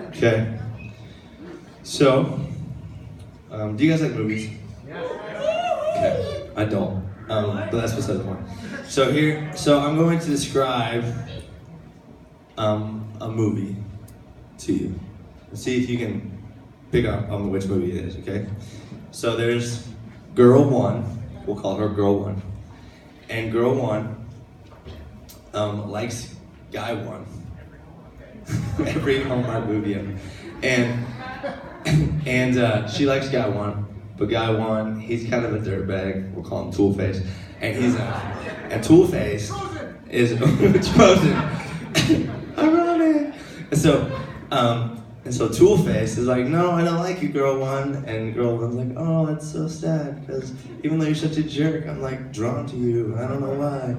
Okay. So, do you guys like movies? Okay. I don't. But that's beside the point. So I'm going to describe a movie to you. And see if you can pick up on which movie it is, okay? So there's Girl 1. We'll call her Girl 1. And Girl 1 likes Guy 1. Every Hallmark movie ever. And she likes Guy 1, but Guy 1, he's kind of a dirtbag. We'll call him Toolface. And Toolface is chosen. Ironic. And so Toolface is like, no, I don't like you, Girl 1. And Girl 1's like, oh, it's so sad, because even though you're such a jerk, I'm like drawn to you, and I don't know why.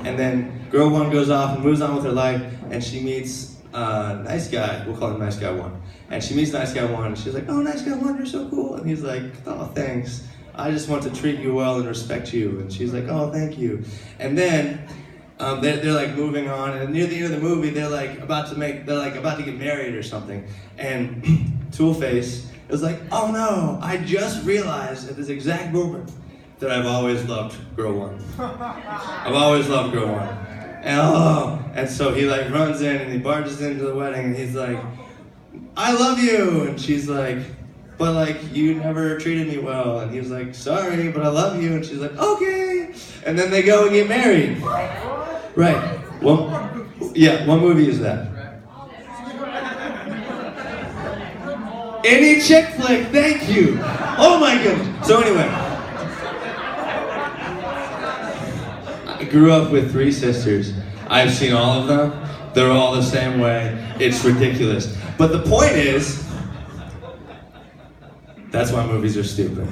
And then Girl 1 goes off and moves on with her life, and she meets Nice Guy. We'll call him Nice Guy 1. And she meets Nice Guy 1, and she's like, oh, Nice Guy 1, you're so cool. And he's like, oh, thanks. I just want to treat you well and respect you. And she's like, oh, thank you. And then they're like moving on, and near the end of the movie, they're like about to get married or something. And Toolface is like, oh no, I just realized at this exact moment that I've always loved Girl 1. I've always loved Girl 1. And so he like runs in and he barges into the wedding, and he's like, I love you. And she's like, but like, you never treated me well. And he's like, sorry, but I love you. And she's like, okay. And then they go and get married. Right. Well, yeah, what movie is that? Any chick flick, thank you. Oh my goodness. So anyway, I grew up with 3 sisters. I've seen all of them. They're all the same way. It's ridiculous. But the point is, that's why movies are stupid.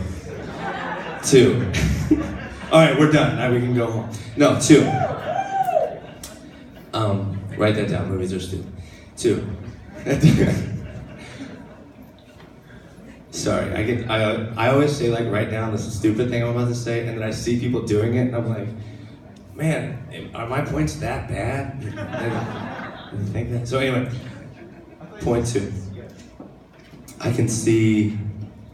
2. All right, we're done. Now we can go home. No, 2. Write that down. Movies are stupid. 2. Sorry, I always say like write down this stupid thing I'm about to say, and then I see people doing it, and I'm like, man, are my points that bad? I didn't think that. So anyway, point 2. I can see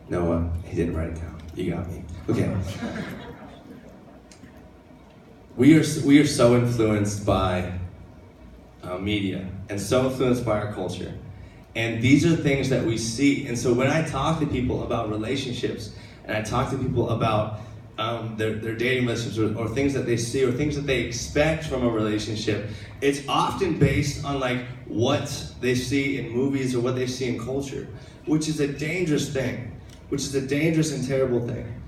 Noah. He didn't write it down. You got me. Okay. We are so influenced by media and so influenced by our culture. And these are things that we see. And so when I talk to people about relationships, and I talk to people about their dating relationships or things that they see or things that they expect from a relationship, it's often based on like what they see in movies or what they see in culture, which is a dangerous thing, which is a dangerous and terrible thing.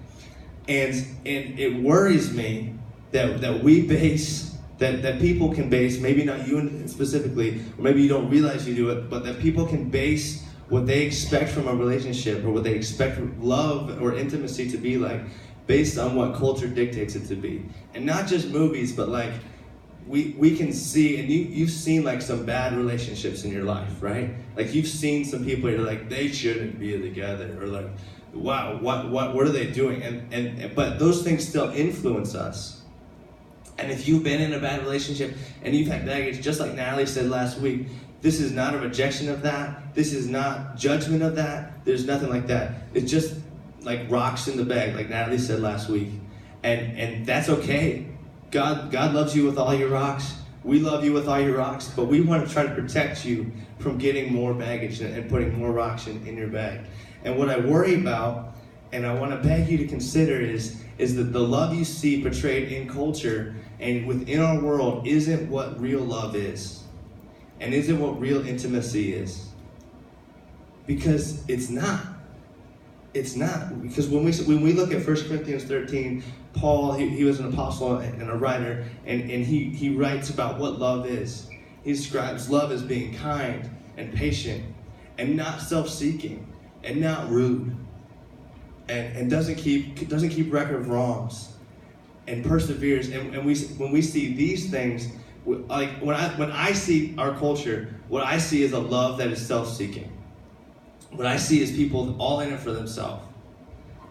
And it worries me that we base that people can base, maybe not you specifically, or maybe you don't realize you do it, but that people can base what they expect from a relationship or what they expect love or intimacy to be like based on what culture dictates it to be. And not just movies, but like we can see, and you've seen like some bad relationships in your life, right? Like you've seen some people you're like, they shouldn't be together, or like, wow, what are they doing? And but those things still influence us. And if you've been in a bad relationship and you've had baggage, just like Natalie said last week, this is not a rejection of that. This is not judgment of that. There's nothing like that. It's just like rocks in the bag, like Natalie said last week. And that's okay. God loves you with all your rocks. We love you with all your rocks, but we want to try to protect you from getting more baggage and putting more rocks in your bag. And what I worry about, and I want to beg you to consider is that the love you see portrayed in culture and within our world isn't what real love is. And isn't what real intimacy is. Because it's not. It's not. Because when we look at 1 Corinthians 13, Paul, he was an apostle and a writer, and he writes about what love is. He describes love as being kind and patient and not self-seeking and not rude. And doesn't keep record of wrongs, and perseveres. And when we see these things, like when I see our culture, what I see is a love that is self-seeking. What I see is people all in it for themselves,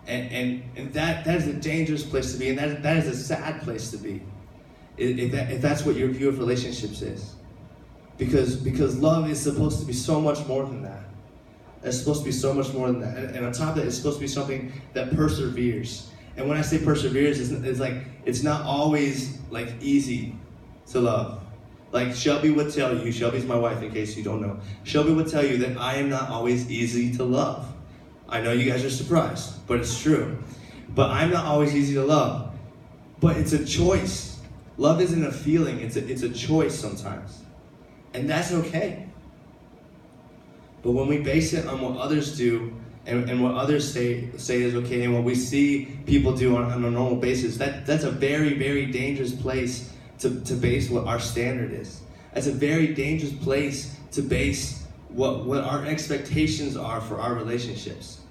and that is a dangerous place to be, and that is a sad place to be, if that's what your view of relationships is. Because love is supposed to be so much more than that. It's supposed to be so much more than that. And on top of that, it's supposed to be something that perseveres. And when I say perseveres, it's like, it's not always like easy to love. Like Shelby would tell you, Shelby's my wife in case you don't know. Shelby would tell you that I am not always easy to love. I know you guys are surprised, but it's true. But I'm not always easy to love. But it's a choice. Love isn't a feeling, it's a choice sometimes. And that's okay. But when we base it on what others do and what others say is okay, and what we see people do on a normal basis, that's a very, very dangerous place to base what our standard is. That's a very dangerous place to base what our expectations are for our relationships.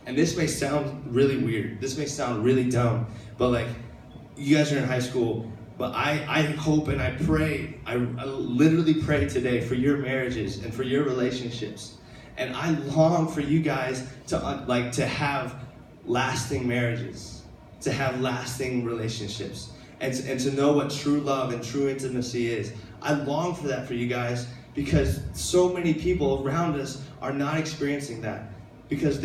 And this may sound really weird. This may sound really dumb. But like, you guys are in high school. But I hope and I pray, I literally pray today for your marriages and for your relationships. And I long for you guys to have lasting marriages, to have lasting relationships, and to know what true love and true intimacy is. I long for that for you guys because so many people around us are not experiencing that because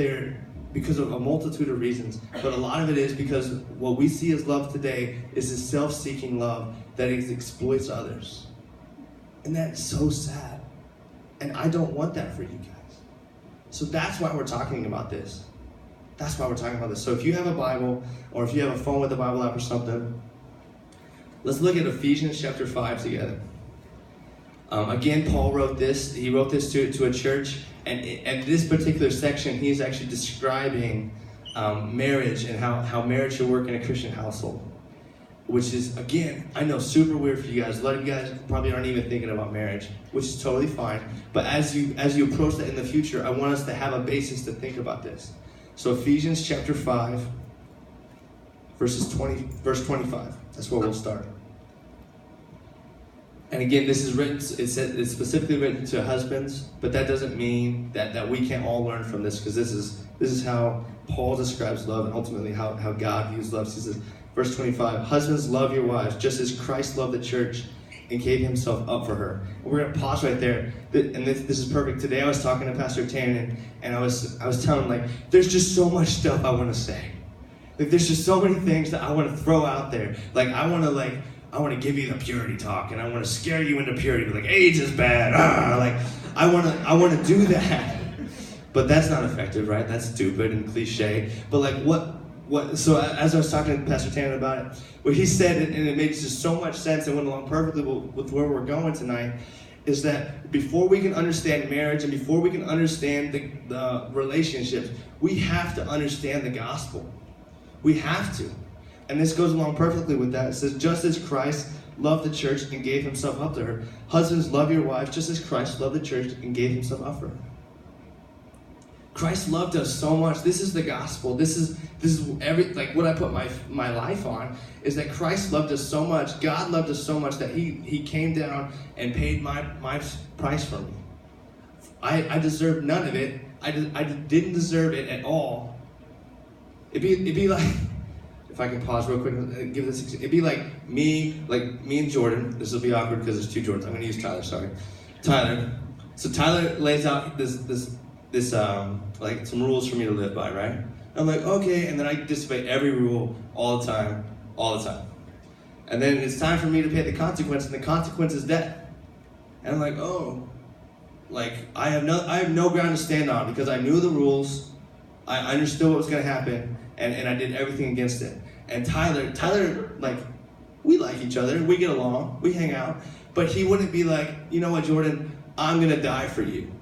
of a multitude of reasons. But a lot of it is because what we see as love today is a self-seeking love that exploits others. And that's so sad. And I don't want that for you guys. So that's why we're talking about this. That's why we're talking about this. So if you have a Bible, or if you have a phone with a Bible app or something, let's look at Ephesians chapter 5 together. Again, Paul wrote this. He wrote this to a church. And this particular section, he's actually describing marriage and how marriage should work in a Christian household. Which is, again, I know super weird for you guys. A lot of you guys probably aren't even thinking about marriage, which is totally fine. But as you approach that in the future, I want us to have a basis to think about this. So Ephesians chapter 5, verse 25. That's where we'll start. And again, this is written, it's specifically written to husbands, but that doesn't mean that we can't all learn from this, because this is how Paul describes love and ultimately how God views love. He says, verse 25, husbands, love your wives, just as Christ loved the church and gave himself up for her. And we're going to pause right there. And this is perfect. Today I was talking to Pastor Tannen, and I was telling him, like, there's just so much stuff I want to say. Like, there's just so many things that I want to throw out there. Like, I want to give you the purity talk, and I want to scare you into purity. Like, AIDS is bad. Like, I want to do that. But that's not effective, right? That's stupid and cliche. But like, so as I was talking to Pastor Tannen about it, what he said, and it makes just so much sense and went along perfectly with where we're going tonight, is that before we can understand marriage and before we can understand the relationships, we have to understand the gospel. We have to. And this goes along perfectly with that. It says, just as Christ loved the church and gave himself up to her, husbands, love your wives just as Christ loved the church and gave himself up for her. Christ loved us so much. This is the gospel. This is what I put my life on, is that Christ loved us so much. God loved us so much that he came down and paid my price for me. I deserved none of it. I didn't deserve it at all. It'd be like, if I can pause real quick and give this, it'd be like me and Jordan. This will be awkward because there's two Jordans. I'm gonna use Tyler, sorry. Tyler. So Tyler lays out this like some rules for me to live by, right? I'm like, okay, and then I disobey every rule all the time. And then it's time for me to pay the consequence, and the consequence is death. And I'm like, oh, like I have no ground to stand on because I knew the rules, I understood what was gonna happen, and I did everything against it. And Tyler, like, we like each other, we get along, we hang out, but he wouldn't be like, you know what, Jordan, I'm gonna die for you.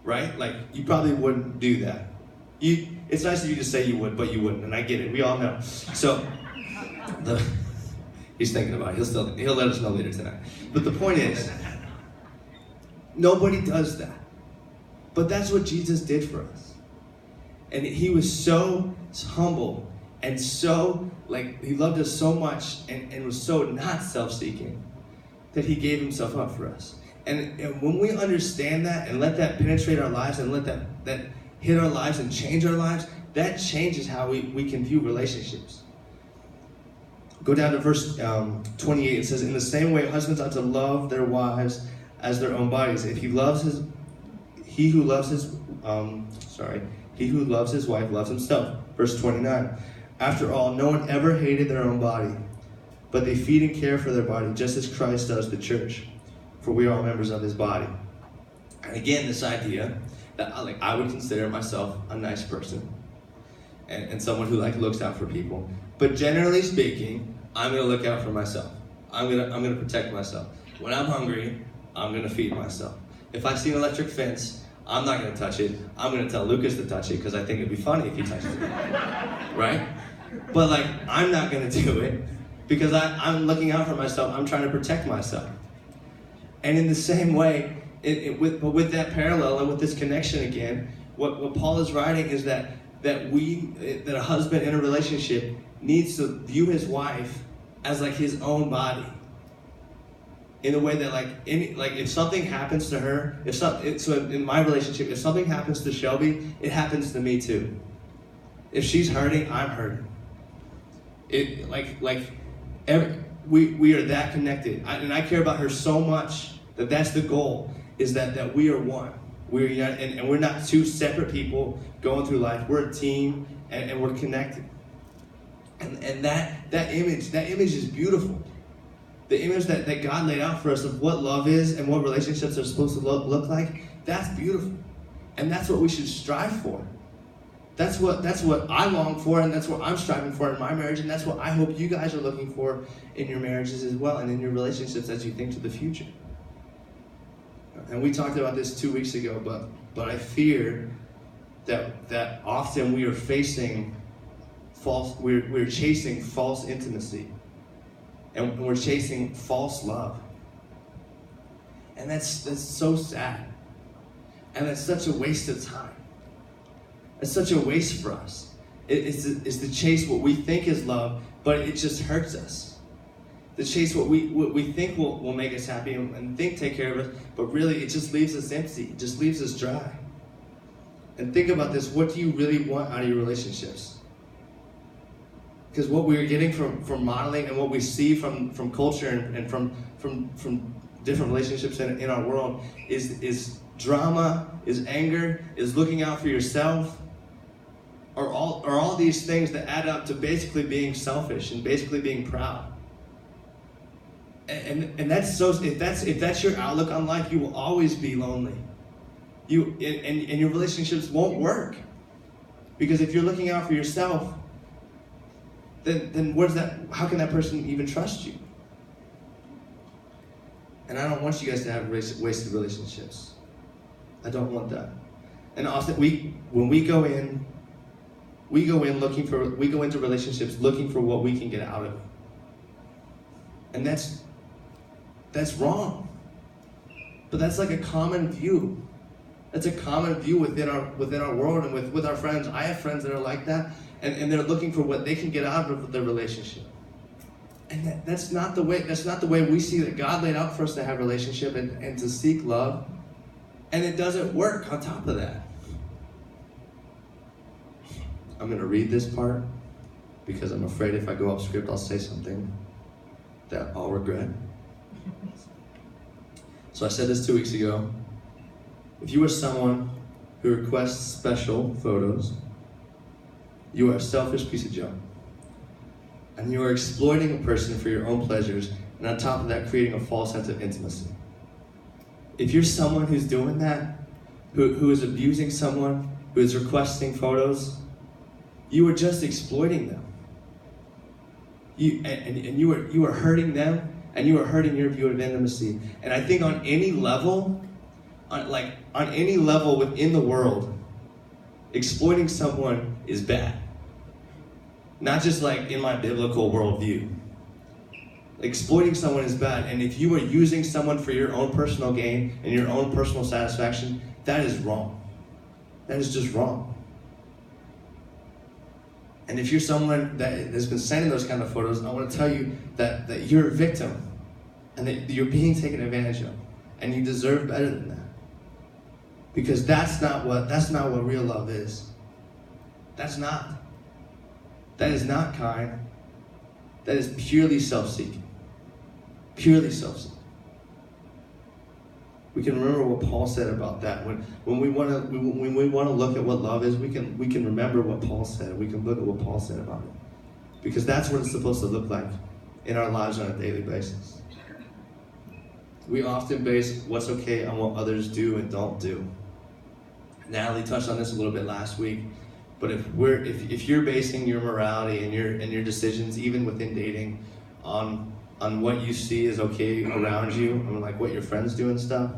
Right? Like, you probably wouldn't do that. It's nice of you to say you would, but you wouldn't, and I get it. We all know. So, he's thinking about it. He'll let us know later tonight. But the point is, nobody does that. But that's what Jesus did for us. And he was so humble and so, like, he loved us so much and was so not self-seeking that he gave himself up for us. And when we understand that and let that penetrate our lives and let that hit our lives and change our lives, that changes how we can view relationships. Go down to verse 28. It says, in the same way, husbands ought to love their wives as their own bodies. If he who loves his wife loves himself. Verse 29. After all, no one ever hated their own body, but they feed and care for their body, just as Christ does the church, for we are all members of his body. And again, this idea that I would consider myself a nice person and someone who looks out for people. But generally speaking, I'm gonna look out for myself. I'm gonna protect myself. When I'm hungry, I'm gonna feed myself. If I see an electric fence, I'm not gonna touch it. I'm gonna tell Lucas to touch it because I think it'd be funny if he touched it, right? But I'm not gonna do it because I'm looking out for myself. I'm trying to protect myself. And in the same way, with that parallel and with this connection again, what Paul is writing is that a husband in a relationship needs to view his wife as his own body. In a way that if something happens to her, so in my relationship, if something happens to Shelby, it happens to me too. If she's hurting, I'm hurting. We are that connected, and I care about her so much that's the goal. Is that we are one. We're united, and we're not two separate people going through life. We're a team, and we're connected. And that image is beautiful. The image that God laid out for us of what love is and what relationships are supposed to look like, that's beautiful. And that's what we should strive for. That's what I long for, and that's what I'm striving for in my marriage, and that's what I hope you guys are looking for in your marriages as well, and in your relationships as you think to the future. And we talked about this 2 weeks ago, but I fear that often we are facing we're chasing false intimacy, and we're chasing false love, and that's so sad, and that's such a waste of time. It's such a waste for us. It's to chase what we think is love, but it just hurts us. To chase what we think will make us happy and think take care of us, but really it just leaves us empty. It just leaves us dry. And think about this: what do you really want out of your relationships? Because what we're getting from modeling and what we see from culture and from different relationships in our world is drama, is anger, is looking out for yourself, are all these things that add up to basically being selfish and basically being proud. And that's so. If that's your outlook on life, you will always be lonely. And your relationships won't work, because if you're looking out for yourself, then where's that? How can that person even trust you? And I don't want you guys to have wasted relationships. I don't want that. And also, when we go into relationships looking for what we can get out of it, and that's wrong. But that's a common view. That's a common view within our world and with our friends. I have friends that are like that, and they're looking for what they can get out of their relationship. And that's not the way we see that God laid out for us to have relationship and to seek love. And it doesn't work on top of that. I'm gonna read this part because I'm afraid if I go off script I'll say something that I'll regret. So I said this 2 weeks ago. If you are someone who requests special photos, you are a selfish piece of junk. And you are exploiting a person for your own pleasures, and on top of that, creating a false sense of intimacy. If you're someone who's doing that, who is abusing someone, who is requesting photos, you are just exploiting them. You are hurting them, and you are hurting your view of intimacy. And I think on any level, on any level within the world, exploiting someone is bad. Not just in my biblical worldview. Exploiting someone is bad, and if you are using someone for your own personal gain and your own personal satisfaction, that is wrong. That is just wrong. And if you're someone that has been sending those kind of photos, I want to tell you that you're a victim and that you're being taken advantage of, and you deserve better than that. Because that's not what real love is. That's not. That is not kind. That is purely self-seeking. Purely self-seeking. We can remember what Paul said about that. When we want to look at what love is, we can remember what Paul said. We can look at what Paul said about it, because that's what it's supposed to look like in our lives on a daily basis. We often base what's okay on what others do and don't do. Natalie touched on this a little bit last week, but if you're basing your morality and your decisions, even within dating, on what you see is okay around you, and like what your friends do and stuff,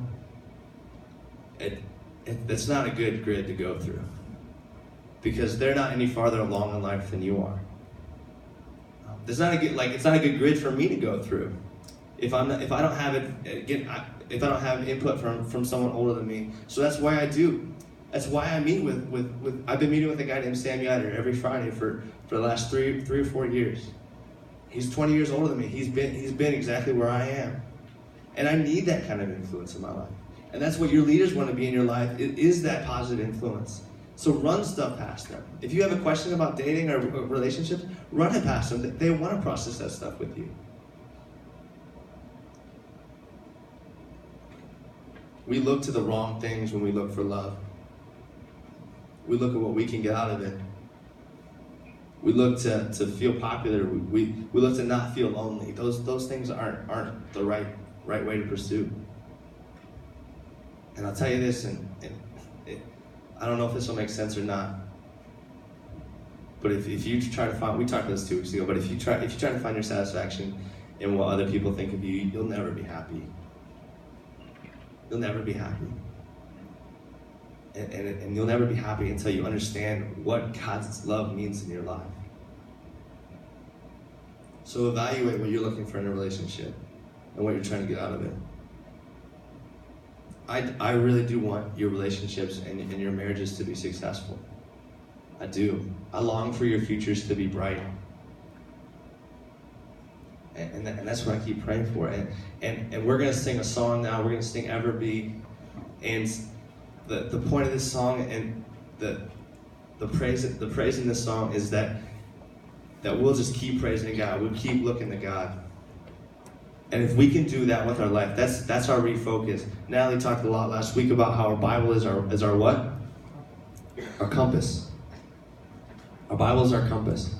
that's not a good grid to go through, because they're not any farther along in life than you are. It's not a good grid for me to go through if I don't have input from someone older than me. So that's why I do. That's why I meet with I've been meeting with a guy named Sam Yader every Friday for the last three or 4 years. He's 20 years older than me. He's been exactly where I am. And I need that kind of influence in my life. And that's what your leaders want to be in your life. It is that positive influence. So run stuff past them. If you have a question about dating or relationships, run it past them. They want to process that stuff with you. We look to the wrong things when we look for love. We look at what we can get out of it. We look to feel popular. We look to not feel lonely. Those things aren't the right way to pursue. And I'll tell you this, and I don't know if this will make sense or not, but if you try to find, we talked about this 2 weeks ago, but if you try to find your satisfaction in what other people think of you, you'll never be happy. You'll never be happy. And you'll never be happy until you understand what God's love means in your life. So evaluate what you're looking for in a relationship and what you're trying to get out of it. I really do want your relationships and your marriages to be successful. I do. I long for your futures to be bright. And that's what I keep praying for. And we're going to sing a song now. We're going to sing Ever Be. And the point of this song and the praise in this song is that we'll just keep praising God. We'll keep looking to God. And if we can do that with our life, that's our refocus. Natalie talked a lot last week about how our Bible is our what? Our compass. Our Bible is our compass.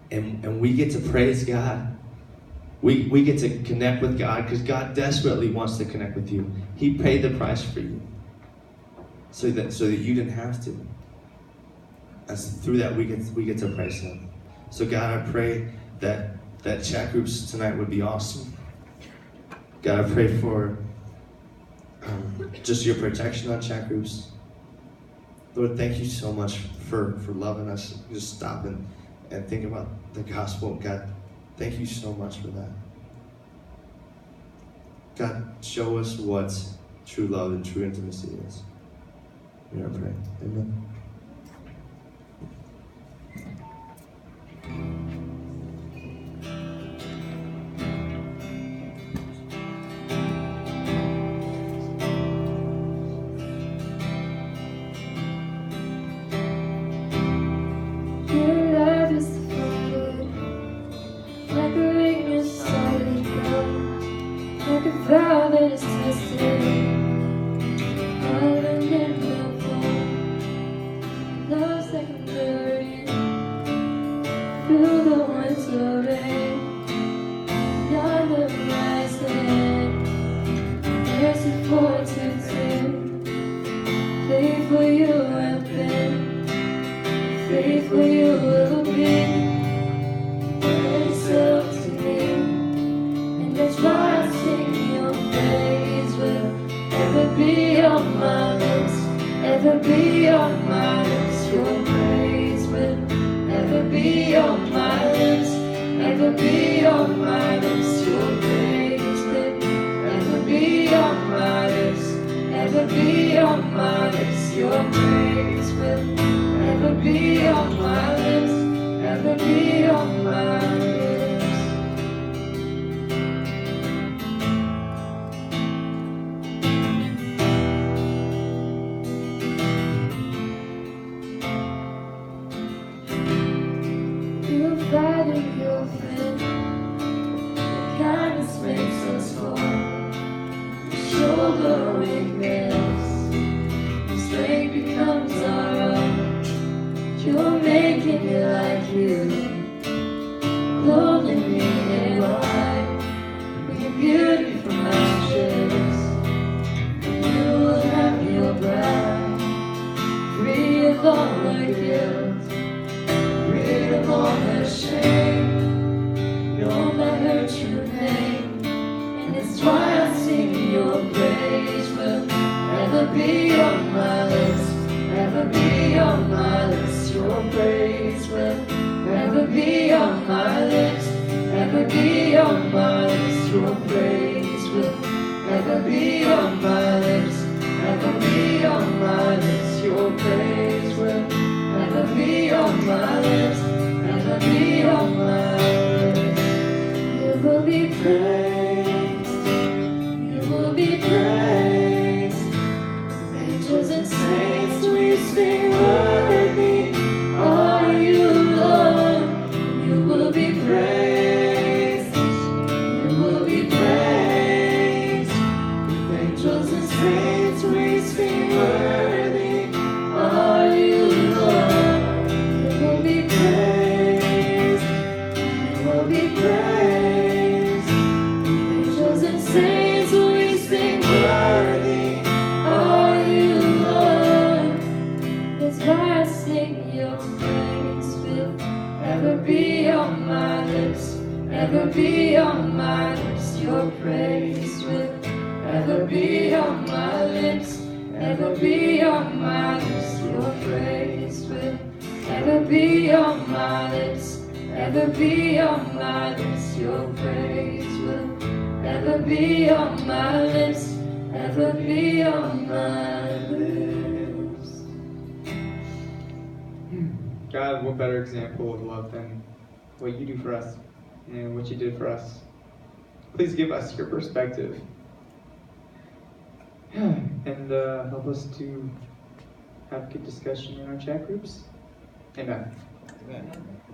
And we get to praise God. We get to connect with God because God desperately wants to connect with you. He paid the price for you so that you didn't have to. And through that we get to praise Him. So God, I pray that chat groups tonight would be awesome. God, I pray for just your protection on chat groups. Lord, thank you so much for loving us. Just stop and think about the gospel. God, thank you so much for that. God, show us what true love and true intimacy is. We are praying. Amen. on my lips, ever be on my lips. Your praise will ever be on my lips, ever be on my lips. Your praise will ever be on my lips, ever be on my lips. Your praise will ever be on my lips, ever be on my lips. You will be praised, you will be praised. Angels and saints we sing, worthy are you, Lord. You will be praised, you will be praised. With angels and saints we sing, worthy are you, Lord. You will be praised, you will be praised. Angels and saints we sing, worthy are you, Lord. That's why I sing your praise will ever be on my lips, ever be on my lips. Your praise will ever be on my lips, ever be on my lips. Your praise will ever be on my lips, ever be on my lips. Your praise will ever be on my lips, ever be on my lips. God, what better example of love than what you do for us and what you did for us? Please give us your perspective and help us to have good discussion in our chat groups. Amen. Amen.